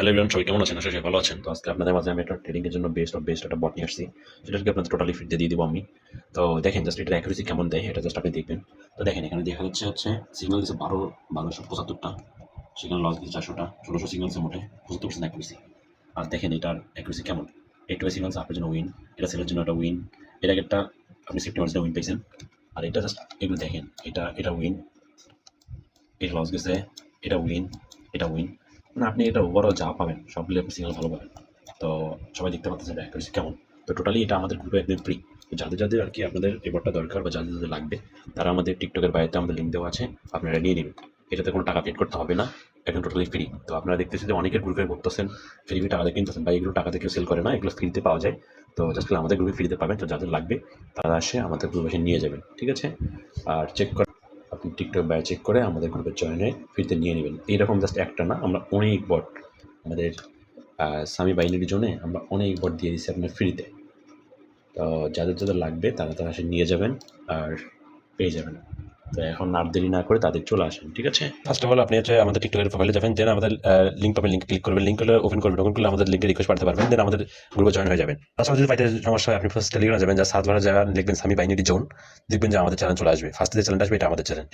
Hello everyone, সবাই কেমন আছেন? আশা করি ভালো আছেন। তো আজকে আপনাদের মাঝে আমি একটা ট্রেডিং এর জন্য বেস্ট একটা বট নিয়ে আসছি, যেটাকে আপনাদের টোটালি ফ্রিতে দিয়ে দিব আমি। তো দেখেন জাস্ট এটার অ্যাকুরেসি কেমন দেয়, এটা জাস্ট আপনি দেখবেন। তো দেখেন এখানে দেখা যাচ্ছে সিগন্যাল দিচ্ছে 1275টা, সেখানে লস দিচ্ছে 400টা, 1600 সিগন্যালস মোটে 75% অ্যাকুরেসি। আর দেখেন এটার অ্যাকুরেসি কেমন। এইটুকু সিগন্যালস আপনার জন্য উইন, এটা সেলের জন্য একটা উইন। এর আগে একটা আপনি সেপ্টেম্বর উইন পাইছেন। আর এটা জাস্ট এগুলো দেখেন, এটা উইন, এটা লস গেছে, এটা উইন, এটা উইন। মানে আপনি এটা ওভারঅল যা পাবেন সবগুলো আপনি সিগন্যাল ভালো পাবেন। তো সবাই দেখতে পাচ্ছেন এটা অ্যাকুরেসি কেমন। তো টোটালি এটা আমাদের গ্রুপে একদম ফ্রি। তো যাদের আর কি আপনাদের এবারটা দরকার বা যাদের লাগবে, তারা আমাদের টিকটকের বাইরে আমাদের লিঙ্ক দেওয়া আছে, আপনারা নিয়ে নেবেন। এটাতে কোনো টাকা পেড করতে হবে না, একদম টোটালি ফ্রি। তো আপনারা দেখতেছেন যে অনেকের গ্রুপে করতেছেন, ফ্রি টাকা দিয়ে কিনতেছেন, বা এগুলো টাকা দিয়ে কেউ সেল করে না, এগুলো ফ্রিতে পাওয়া যায়। তো জাস্ট আমাদের গ্রুপে ফ্রিতে পাবেন। তো যাদের লাগবে তারা আসে আমাদের গ্রুপে এসে নিয়ে যাবেন, ঠিক আছে? আর চেক আপনি টিকটক বায় চেক করে আমাদের গ্রুপে জয়েন হয়ে ফ্রিতে নিয়ে নেবেন। এইরকম জাস্ট একটা না, আমরা অনেক বট আমাদের সামি বাইনারি জোনে আমরা অনেক বট দিয়ে দিচ্ছি আপনার ফ্রিতে। তো যাদের লাগবে তারা এসে নিয়ে যাবেন আর পেয়ে যাবেন। তো এখন আর দেরি না করে তাদের চলে আসেন, ঠিক আছে? ফার্স্ট অফ অল আপনি আমাদের টিকটকের প্রোফাইলে যাবেন, দেন আমাদের লিঙ্ক পাবেন, লিঙ্ক ক্লিক করবেন, লিঙ্ক করলে ওপেন করবেন, ওপেন করলে আমাদের লিঙ্কে রিকোয়েস্ট পাঠাতে পারবেন, দেন আমাদের গ্রুপে জয়েন হয়ে যাবেন। তাছাড়া যদি পাইতে সমস্যা হয় আপনি ফার্স্ট টেলিগ্রামে যাবেন, যা সার্চ বারে যাবেন, লিখবেন সামি বাইনারি জোন, দেখবেন যে আমাদের চ্যানেল চলে আসবে। ফার্স্ট যে চ্যানেলটা আসবে এটা আমাদের চ্যানেল।